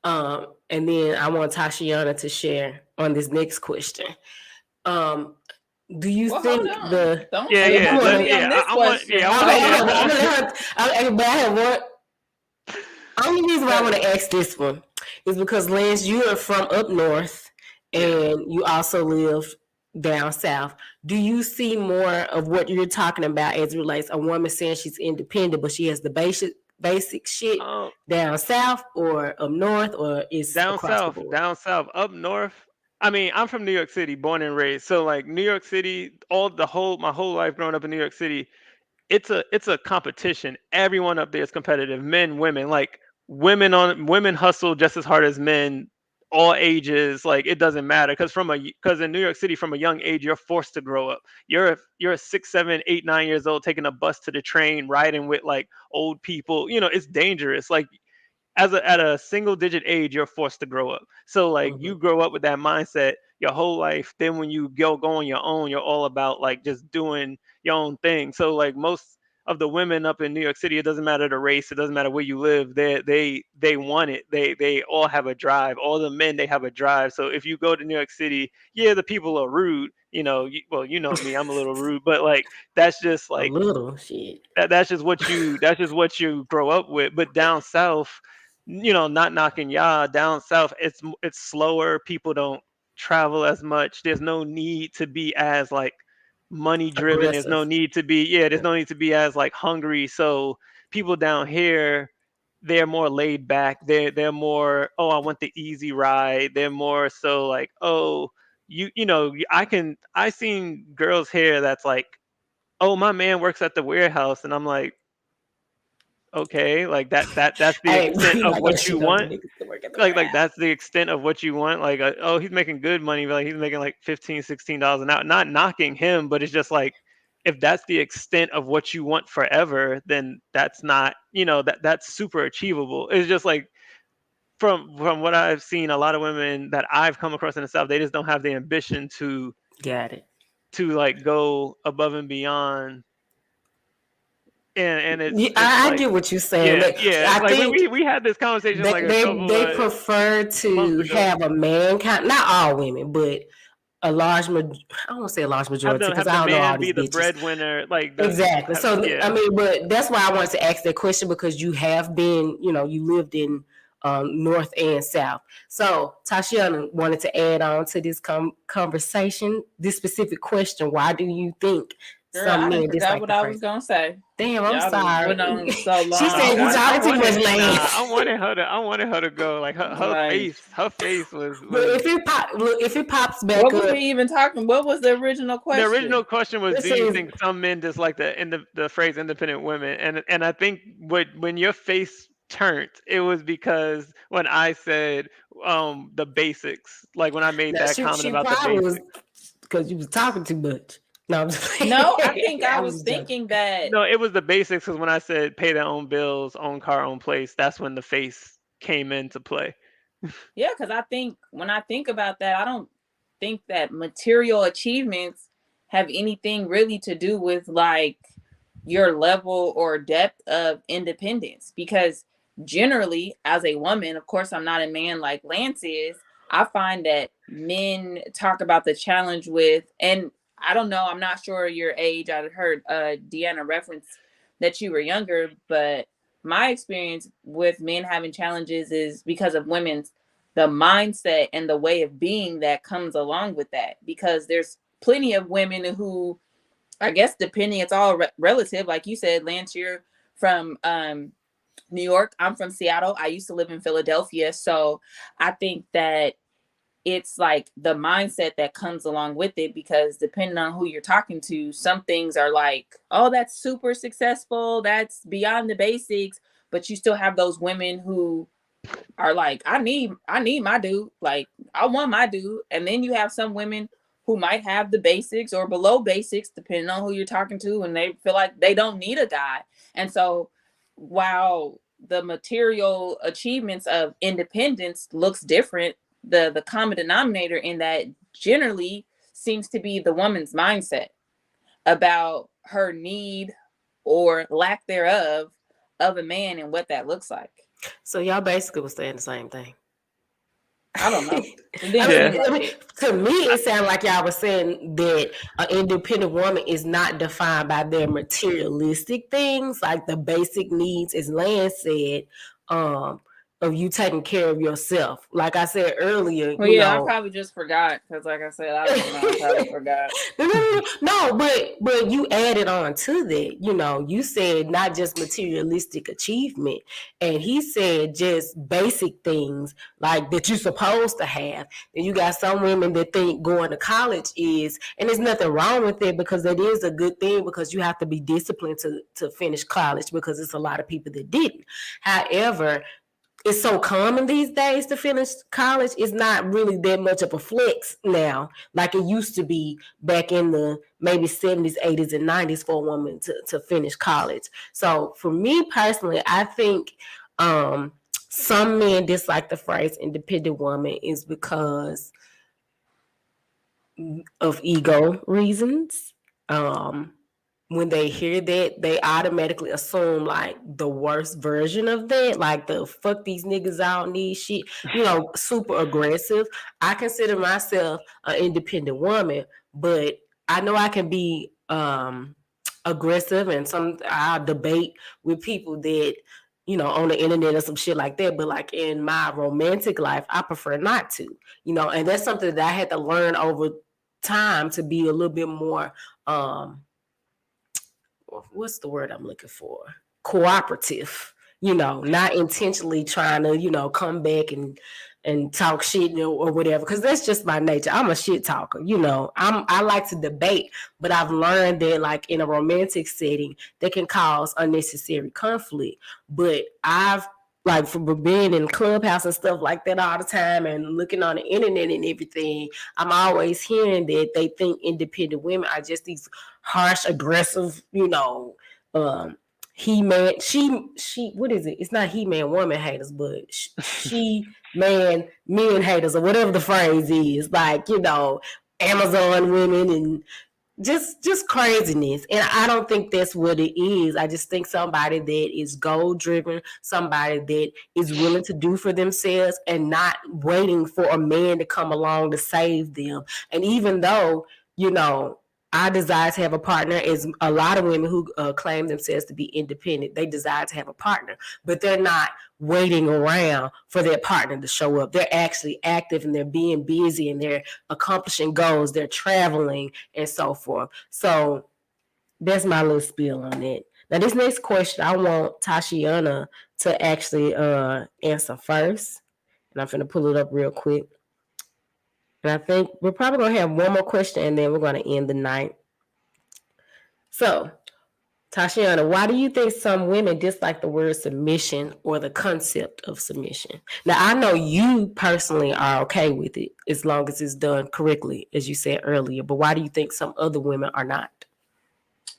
And then I want Tashiana to share on this next question. Do you Well, think hold on. the Don't Yeah, say yeah, put let- me on this I want- question. yeah, I Okay, want- I'm gonna let her. But I have one. Only reason why I want to ask this one is because Lance, you are from up north, and you also live down south. Do you see more of what you're talking about as it relates a woman saying she's independent, but she has the basic shit down south or up north, or is down across south, the board? down south, up north. I mean, I'm from New York City, born and raised. So like New York City, my whole life growing up in New York City, it's a competition. Everyone up there is competitive. Men, women, like women hustle just as hard as men, all ages. Like it doesn't matter because in New York City, from a young age, you're forced to grow up. You're 6, 7, 8, 9 years old, taking a bus to the train, riding with like old people. It's dangerous. Like at a single digit age, you're forced to grow up. So like you grow up with that mindset your whole life. Then when you go on your own, you're all about like just doing your own thing. So like most of the women up in New York City, it doesn't matter the race, it doesn't matter where you live, they want it. They all have a drive. All the men, they have a drive. So if you go to New York City, yeah, the people are rude. You know me, I'm a little rude, but like that's just like A little shit. that's just what you grow up with. But down south, not knocking y'all, down south, it's slower. People don't travel as much. There's no need to be as like money driven. There's no Aggressive. need to be there's no need to be as like hungry. So people down here, they're more laid back. They're more, oh, I want the easy ride. They're more so like, oh, I seen girls here that's like, oh, my man works at the warehouse, and I'm like, okay, like that's the Hey, extent of like, what she you goes to want. niggas to work at the Like warehouse. that's the extent of what you want. Like, oh, he's making good money, but like he's making like $15, $16 an hour. Not knocking him, but it's just like if that's the extent of what you want forever, then that's not, that's super achievable. It's just like from what I've seen, a lot of women that I've come across in the South, they just don't have the ambition to Got it. like go above and beyond. And it's, Yeah, it's I like, get what you're saying. I like think we had this conversation like a couple they of prefer to months ago. have a man kind, not all women, but a large I don't want to say a large majority have because the I don't know all man these be the bitches. breadwinner, like Exactly. So yeah. I mean, but that's why I wanted to ask that question, because you have been, you lived in North and South. So Tashiana wanted to add on to this conversation, this specific question. Why do you think Girl, some I men forgot dislike what the I phrase? was gonna say. Damn, I'm Y'all done sorry. went on so long. She said you talking too much, man. I wanted her to go. Like her Right. face was. But if it pops back What was up, we even talking? What was the original question? The original question was, This do you is- think some men dislike the phrase independent women? And I think when your face turned, it was because when I said the basics, like when I made that comment about the probably basics. was because you was talking too much. No, I'm just No, I think I was joking. thinking that. No, it was the basics, because when I said pay their own bills, own car, own place, that's when the face came into play. Yeah, because I think when I think about that, I don't think that material achievements have anything really to do with like your level or depth of independence. Because generally, as a woman, of course, I'm not a man like Lance is. I find that men talk about the challenge with, and I don't know, I'm not sure your age. I heard Deanna reference that you were younger, but my experience with men having challenges is because of women's the mindset and the way of being that comes along with that. Because there's plenty of women who, I guess, depending, it's all relative. Like you said, Lance, you're from New York. I'm from Seattle. I used to live in Philadelphia. So I think that it's like the mindset that comes along with it, because depending on who you're talking to, some things are like, oh, that's super successful, that's beyond the basics. But you still have those women who are like, I need my dude, like I want my dude. And then you have some women who might have the basics or below basics, depending on who you're talking to, and they feel like they don't need a guy. And so while the material achievements of independence looks different, the common denominator in that generally seems to be the woman's mindset about her need or lack thereof of a man and what that looks like. So y'all basically was saying the same thing. I don't know. To me, it sounded like y'all were saying that an independent woman is not defined by their materialistic things, like the basic needs, as Lance said, of you taking care of yourself. Like I said earlier, well, I probably just forgot, because like I said, I don't know, I probably forgot. No, but you added on to that. You said not just materialistic achievement, and he said just basic things like that you're supposed to have. And you got some women that think going to college is, and there's nothing wrong with it, because it is a good thing, because you have to be disciplined to finish college, because it's a lot of people that didn't. However, it's so common these days to finish college. It's not really that much of a flex now, like it used to be back in the maybe 70s, 80s, and 90s for a woman to finish college. So for me personally, I think some men dislike the phrase independent woman is because of ego reasons. When they hear that, they automatically assume like the worst version of that, like the fuck these niggas, I don't need shit, super aggressive. I consider myself an independent woman, but I know I can be aggressive, and I'll debate with people that, on the internet or some shit like that. But like in my romantic life, I prefer not to, and that's something that I had to learn over time to be a little bit more, what's the word I'm looking for? Cooperative, not intentionally trying to, come back and talk shit or whatever, because that's just my nature. I'm a shit talker, I like to debate, but I've learned that like in a romantic setting, that can cause unnecessary conflict. But I've like from being in Clubhouse and stuff like that all the time and looking on the internet and everything, I'm always hearing that they think independent women are just these harsh, aggressive, he-man, she, what is it? It's not he-man woman haters, but she-man men haters, or whatever the phrase is. Like, Amazon women and just craziness. And I don't think that's what it is. I just think somebody that is goal driven, somebody that is willing to do for themselves and not waiting for a man to come along to save them. And even though, I desire to have a partner, is a lot of women who claim themselves to be independent, they desire to have a partner, but they're not waiting around for their partner to show up. They're actually active, and they're being busy, and they're accomplishing goals, they're traveling and so forth. So that's my little spiel on it. Now this next question, I want Tashiana to actually answer first, and I'm going to pull it up real quick. And I think we're probably going to have one more question, and then we're going to end the night. So, Tashiana, why do you think some women dislike the word submission or the concept of submission? Now, I know you personally are okay with it as long as it's done correctly, as you said earlier. But why do you think some other women are not?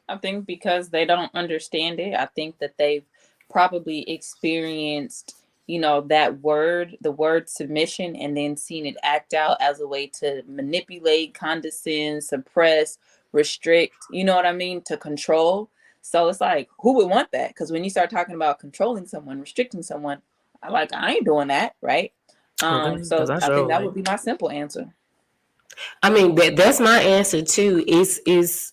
I think because they don't understand it. I think that they've probably experienced that word, the word submission, and then seeing it act out as a way to manipulate, condescend, suppress, restrict, you know what I mean, to control. So it's like, who would want that? Because when you start talking about controlling someone, restricting someone, I ain't doing that, right? Okay, So that's I think that right. would be my simple answer. I mean, that's my answer too. Is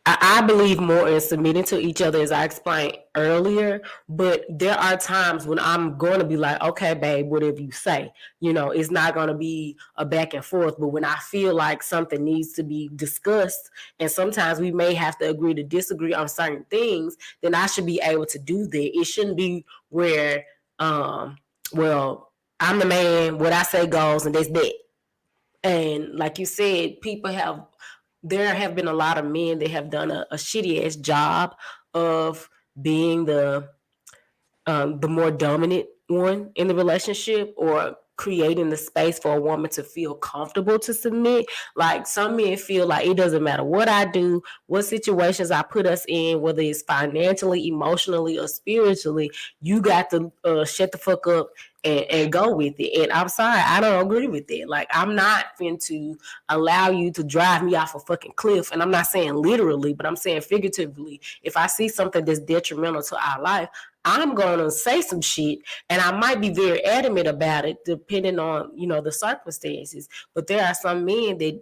I believe more in submitting to each other, as I explained earlier. But there are times when I'm going to be like, okay, babe, whatever you say. It's not going to be a back and forth. But when I feel like something needs to be discussed, and sometimes we may have to agree to disagree on certain things, then I should be able to do that. It shouldn't be where, well, I'm the man, what I say goes, and that's that. And like you said, there have been a lot of men that have done a shitty ass job of being the more dominant one in the relationship, or creating the space for a woman to feel comfortable to submit. Like, some men feel like it doesn't matter what I do, what situations I put us in, whether it's financially, emotionally, or spiritually, you got to shut the fuck up and go with it. And I'm sorry, I don't agree with it. Like, I'm not going to allow you to drive me off a fucking cliff. And I'm not saying literally, but I'm saying figuratively. If I see something that's detrimental to our life, I'm going to say some shit, and I might be very adamant about it depending on, the circumstances. But there are some men that,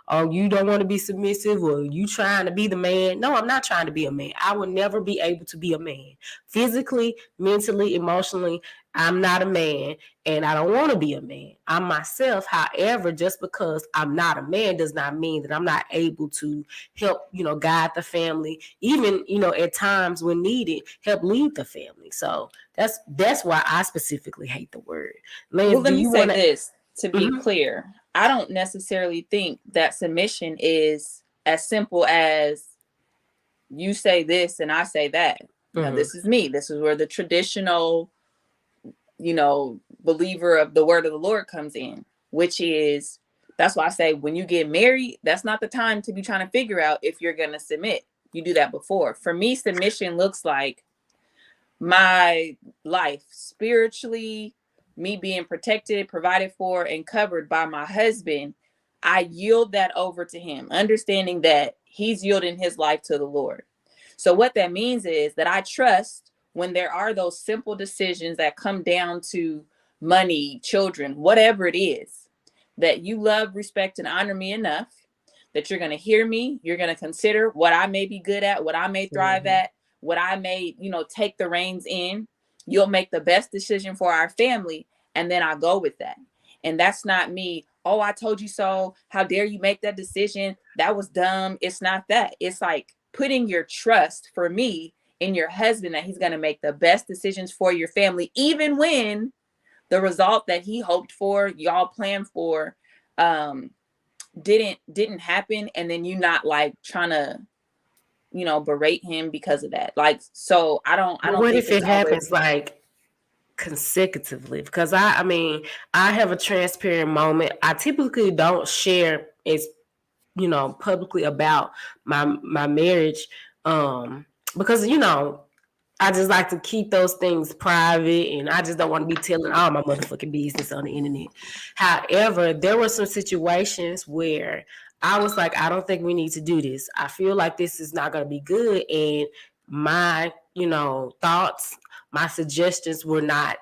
oh, you don't want to be submissive, or you trying to be the man. No, I'm not trying to be a man. I will never be able to be a man. Physically, mentally, emotionally, I'm not a man, and I don't want to be a man. I'm myself. However, just because I'm not a man does not mean that I'm not able to help, guide the family, even, at times when needed, help lead the family. So that's why I specifically hate the word. Lance, well, let do me you say want to? this to be clear. I don't necessarily think that submission is as simple as you say this and I say that. Now, this is me. This is where the traditional, believer of the word of the Lord comes in, which is, that's why I say, when you get married, that's not the time to be trying to figure out if you're going to submit. You do that before. For me, submission looks like my life spiritually, me being protected, provided for, and covered by my husband. I yield that over to him, understanding that he's yielding his life to the Lord. So what that means is that I trust when there are those simple decisions that come down to money, children, whatever it is, that you love, respect, and honor me enough that you're going to hear me. You're going to consider what I may be good at, what I may thrive at, what I may, take the reins in. You'll make the best decision for our family. And then I go with that. And that's not me. Oh, I told you so. How dare you make that decision? That was dumb. It's not that. It's like putting your trust, for me, in your husband, that he's going to make the best decisions for your family, even when the result that he hoped for, y'all planned for, didn't happen. And then you not like trying to, berate him because of that. Like, so I don't What think if it happens like consecutively? Because I mean, I have a transparent moment. I typically don't share as, publicly about my marriage, because, I just like to keep those things private, and I just don't want to be telling all my motherfucking business on the internet. However, there were some situations where I was like, I don't think we need to do this. I feel like this is not going to be good. And my, thoughts, my suggestions were not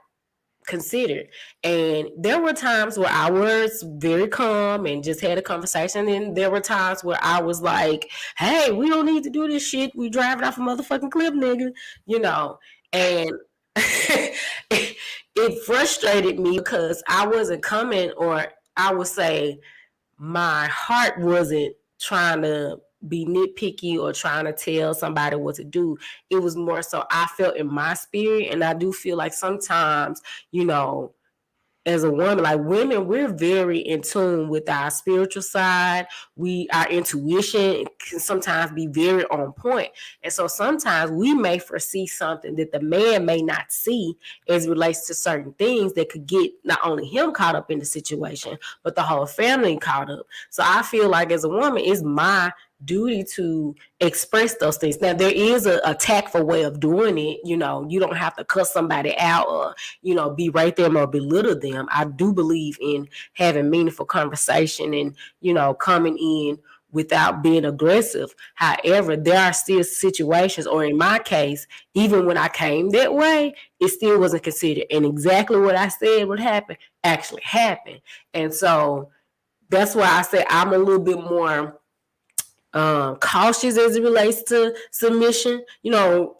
considered. And there were times where I was very calm and just had a conversation. And there were times where I was like, hey, we don't need to do this shit. We driving off a motherfucking cliff, nigga. And it frustrated me because I wasn't coming, or I would say my heart wasn't trying to be nitpicky or trying to tell somebody what to do. It was more so I felt in my spirit. And I do feel like sometimes, as a woman, like women, we're very in tune with our spiritual side. Our intuition can sometimes be very on point. And so sometimes we may foresee something that the man may not see as it relates to certain things that could get not only him caught up in the situation, but the whole family caught up. So I feel like as a woman, it's my duty to express those things. Now, there is a tactful way of doing it. You know, you don't have to cuss somebody out or, you know, berate them or belittle them. I do believe in having meaningful conversation and, you know, coming in without being aggressive. However, there are still situations, or in my case, even when I came that way, it still wasn't considered. And exactly what I said would happen actually happened. And so that's why I say I'm a little bit more cautious as it relates to submission, you know,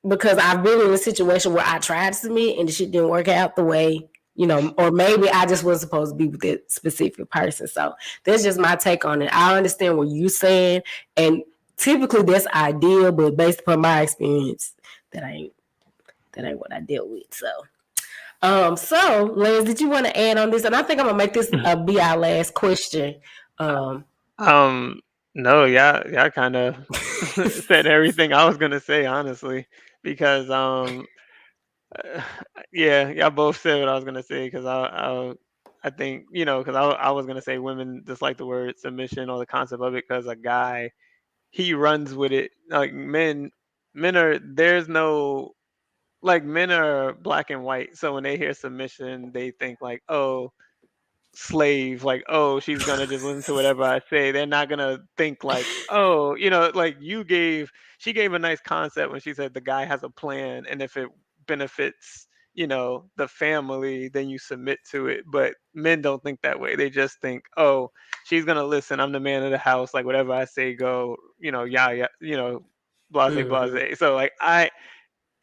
because I've been in a situation where I tried to submit and the shit didn't work out the way, you know, or maybe I just wasn't supposed to be with that specific person. So that's just my take on it. I understand what you're saying, and typically that's ideal, but based upon my experience, that ain't what I dealt with. So Lance, did you want to add on this? And I think I'm gonna make this be our last question. No, y'all kind of said everything I was gonna say, honestly, because yeah, y'all both said what I was gonna say, because I think, you know, because I was gonna say women dislike the word submission or the concept of it, because a guy, he runs with it. Like men are, there's no, like, men are black and white, so when they hear submission, they think like, oh, slave, like, oh, she's gonna just listen to whatever I say. They're not gonna think like, oh, you know, like she gave a nice concept when she said the guy has a plan, and if it benefits, you know, the family, then you submit to it. But men don't think that way. They just think, oh, she's gonna listen, I'm the man of the house, like whatever I say go, you know, yeah, you know, blase blase. So like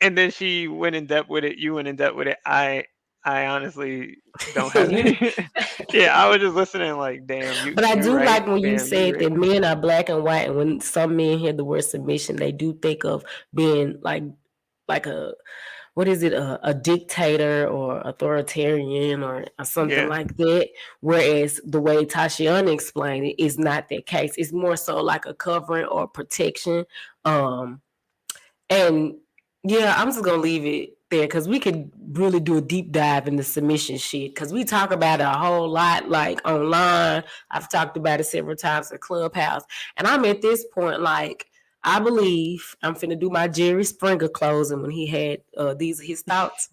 and then she went in depth with it, you went in depth with it. I honestly don't have any. Yeah, I was just listening like, damn. But I do right, like when you damn, said right. that men are black and white, and when some men hear the word submission, they do think of being like a, what is it, a dictator or authoritarian or something like that. Whereas the way Tashiana explained it is not that case. It's more so like a covering or protection. And yeah, I'm just gonna leave it there because we could really do a deep dive in the submission shit, because we talk about it a whole lot, like online. I've talked about it several times in Clubhouse, and I'm at this point, like, I believe I'm finna do my Jerry Springer closing when he had his thoughts.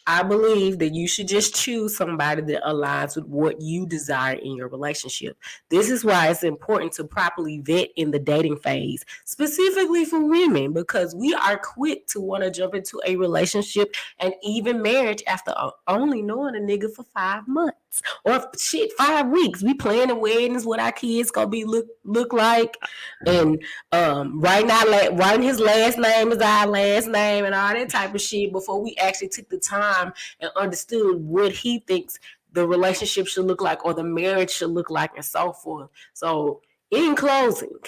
I believe that you should just choose somebody that aligns with what you desire in your relationship. This is why it's important to properly vet in the dating phase, specifically for women, because we are quick to want to jump into a relationship and even marriage after only knowing a nigga for 5 months or 5 weeks. We planning weddings, what our kids gonna be look like, and writing his last name is our last name and all that type of shit before we actually took the time and understood what he thinks the relationship should look like or the marriage should look like, and so forth. So in closing,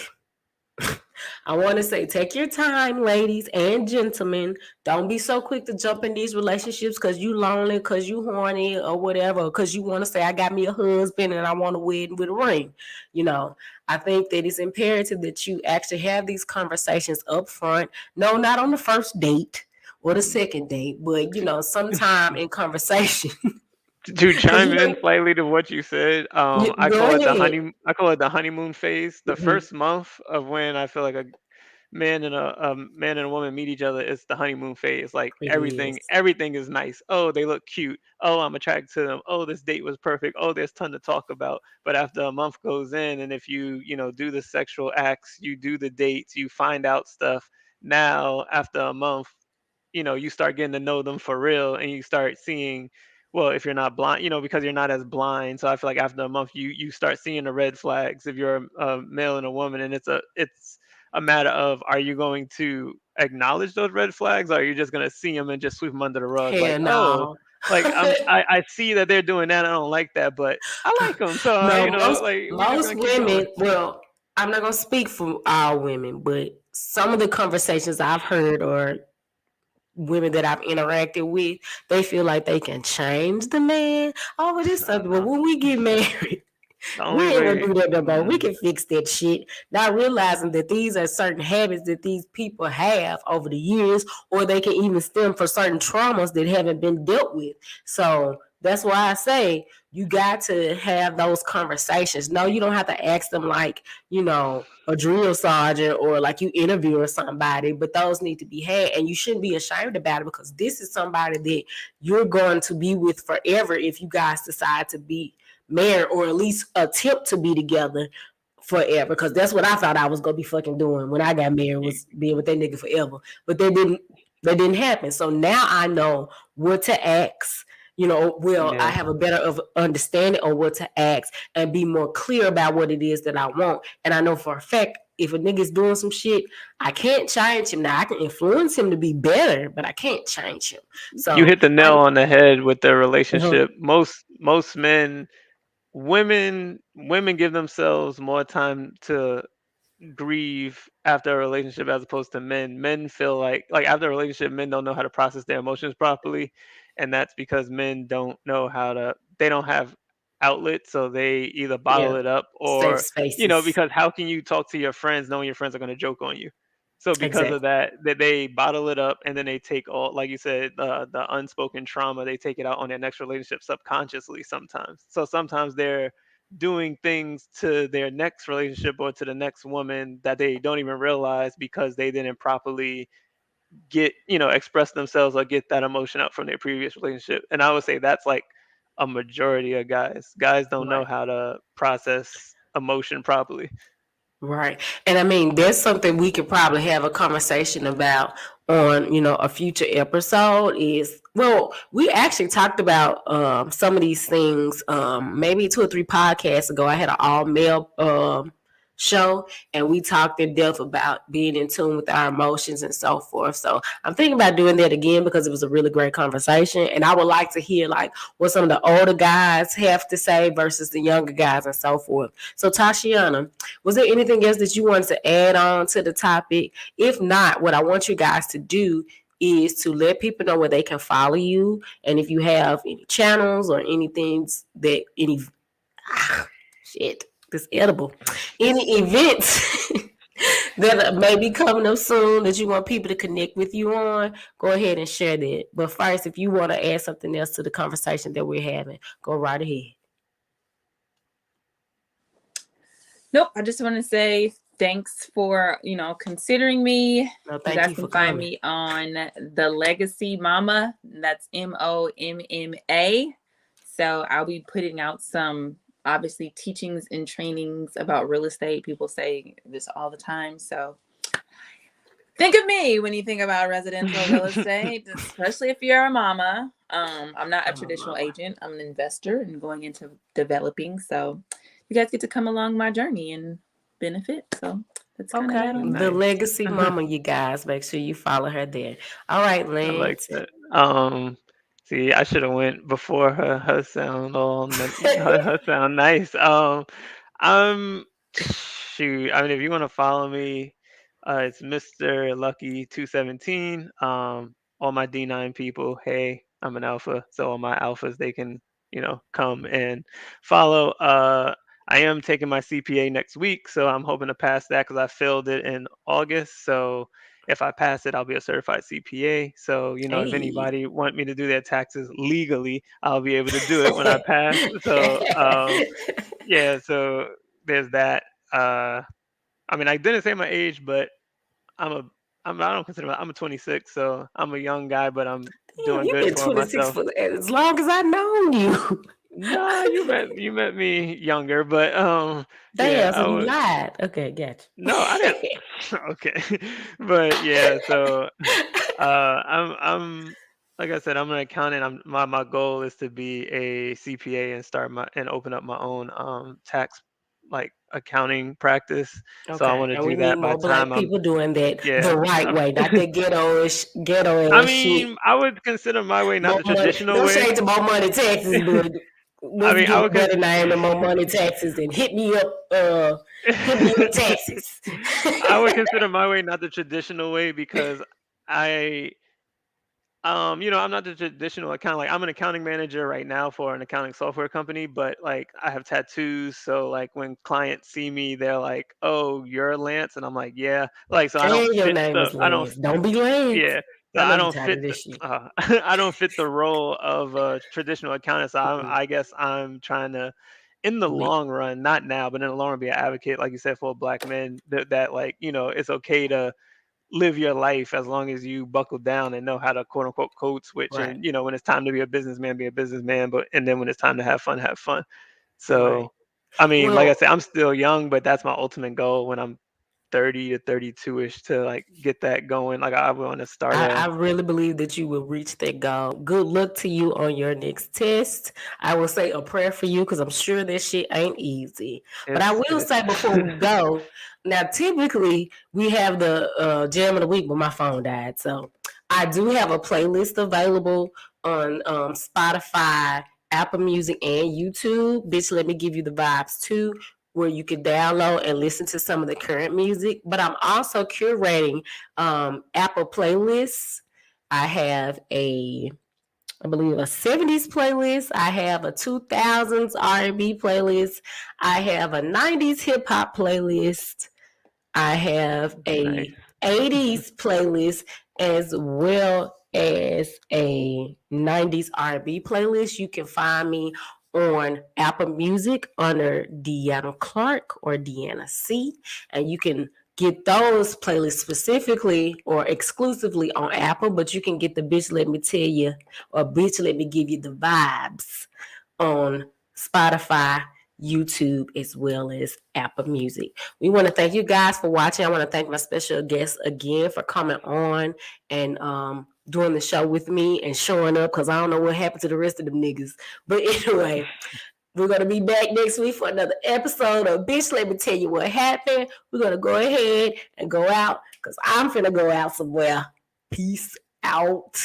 I want to say, take your time, ladies and gentlemen. Don't be so quick to jump in these relationships because you lonely, because you horny or whatever, because you want to say, I got me a husband and I want to wed with a ring. You know, I think that it's imperative that you actually have these conversations up front. No, not on the first date or the second date, but, you know, sometime in conversation. To chime in slightly to what you said, I call it the honeymoon phase. The first month of when I feel like a man and a woman meet each other, it's the honeymoon phase. Like everything is nice. Oh, they look cute. Oh, I'm attracted to them. Oh, this date was perfect. Oh, there's ton to talk about. But after a month goes in, and if you do the sexual acts, you do the dates, you find out stuff. Now after a month, you start getting to know them for real, and you start seeing, well, if you're not blind, because you're not as blind. So I feel like after a month, you start seeing the red flags if you're a male and a woman, and it's a matter of, are you going to acknowledge those red flags, or are you just going to see them and just sweep them under the rug? Hell Like, no. oh, like I see that they're doing that. I don't like that, but I like them. So most women. Well, I'm not gonna speak for all women, but some of the conversations I've heard or women that I've interacted with, they feel like they can change the man. Oh, but it's something. But when we get married, we ain't gonna do that no more. We can fix that shit. Not realizing that these are certain habits that these people have over the years, or they can even stem from certain traumas that haven't been dealt with. So That's why I say you got to have those conversations. No, you don't have to ask them like, a drill sergeant or like you interviewing somebody, but those need to be had. And you shouldn't be ashamed about it, because this is somebody that you're going to be with forever if you guys decide to be married, or at least attempt to be together forever. Because that's what I thought I was gonna be fucking doing when I got married, was being with that nigga forever. But that didn't happen. So now I know what to ask. I have a better of understanding on what to ask and be more clear about what it is that I want. And I know for a fact, if a nigga's doing some shit, I can't change him. Now I can influence him to be better, but I can't change him. So you hit the nail on the head with the relationship. Most men, women give themselves more time to grieve after a relationship as opposed to men. Men feel like after a relationship, men don't know how to process their emotions properly, and that's because men don't have outlets, so they either bottle it up, safe or spaces. because how can you talk to your friends knowing your friends are going to joke on you? So because of that they bottle it up, and then they take all, like you said, the unspoken trauma, they take it out on their next relationship subconsciously sometimes. So sometimes they're doing things to their next relationship or to the next woman that they don't even realize, because they didn't properly express themselves or get that emotion out from their previous relationship. And I would say that's like a majority of guys don't know how to process emotion properly. Right. And I mean, there's something we could probably have a conversation about on, a future episode is, well, we actually talked about some of these things maybe 2 or 3 podcasts ago. I had an all male show, and we talked in depth about being in tune with our emotions and so forth. So I'm thinking about doing that again, because it was a really great conversation, and I would like to hear like what some of the older guys have to say versus the younger guys and so forth. So Tashiana, was there anything else that you wanted to add on to the topic? If not, what I want you guys to do is to let people know where they can follow you, and if you have any channels or anything that this edible, any events that may be coming up soon that you want people to connect with you on, go ahead and share that. But first, if you want to add something else to the conversation that we're having, go right ahead. Nope, I just want to say thanks for considering me. No, you guys can find me on The Legacy Mama. That's MOMMA. So I'll be putting out some obviously teachings and trainings about real estate. People say this all the time, so think of me when you think about residential real estate, especially if you're a mama. I'm not a traditional agent. I'm an investor and going into developing. So you guys get to come along my journey and benefit. So that's kind of that on The Legacy Mama, you guys. Make sure you follow her there. All right, Lance. I like that. See, I should have went before her sound her sound nice. Shoot. I mean, if you want to follow me, it's Mr. Lucky 217. All my D9 people, hey, I'm an alpha, so all my alphas, they can come and follow. I am taking my CPA next week, so I'm hoping to pass that because I failed it in August. So if I pass it, I'll be a certified CPA. So, if anybody want me to do their taxes legally, I'll be able to do it when I pass. So, yeah, so there's that. I mean, I didn't say my age, but I don't consider I'm a 26, so I'm a young guy, but I'm doing good for myself. For as long as I've known you. No, you met me younger, but Damn, so you lied. Okay, gotcha. No, I didn't. Okay, but yeah, so I'm like I said, I'm an accountant. My goal is to be a CPA and open up my own tax accounting practice. Okay. So I want to do that by the time black people doing that Yeah, the right way, not the ghetto I mean, shit. I would consider my way not the traditional Don't way. shade to more money taxes, but I mean, I would better name than more money taxes and hit me up taxes. I would consider my way not the traditional way because I'm not the traditional accountant. Like I'm an accounting manager right now for an accounting software company, but like I have tattoos. So like when clients see me, they're like, "Oh, you're Lance," and I'm like, "Yeah." Like so I don't your fit name stuff. is Lance. Don't be Lance. Yeah. So I know I you don't tired fit of the this shit. I don't fit the role of a traditional accountant. So Mm-mm. I guess I'm trying to, in the We, long run, not now, but in the long run, be an advocate, like you said, for black men that like, it's okay to live your life as long as you buckle down and know how to quote unquote code switch. right, And when it's time to be a businessman, be a businessman. And then when it's time to have fun, have fun. right. So, I mean, like I Well, said, I'm still young, but that's my ultimate goal when I'm 30 to 32-ish to like get that going. Like I want to start I really believe that you will reach that goal. Good luck to you on your next test. I will say a prayer for you because I'm sure that shit ain't easy. But I will it's say before we go, now typically we have the jam of the week, but my phone died. So I do have a playlist available on Spotify, Apple Music, and YouTube. Bitch, let me give you the vibes too, where you can download and listen to some of the current music. But I'm also curating Apple playlists. I have I believe a 70s playlist. I have a 2000s R&B playlist. I have a 90s hip hop playlist. I have nice. a 80s playlist as well as a 90s R&B playlist. You can find me on Apple Music under Deanna Clark or Deanna C. And you can get those playlists specifically or exclusively on Apple, but you can get the Bitch Let Me Tell You or Bitch Let Me Give You the Vibes on Spotify, YouTube, as well as Apple Music. We want to thank you guys for watching. I want to thank my special guest again for coming on and doing the show with me and showing up because I don't know what happened to the rest of them niggas. But anyway, we're going to be back next week for another episode of Bitch Let Me Tell You What Happened. We're going to go ahead and go out because I'm finna go out somewhere. Peace out.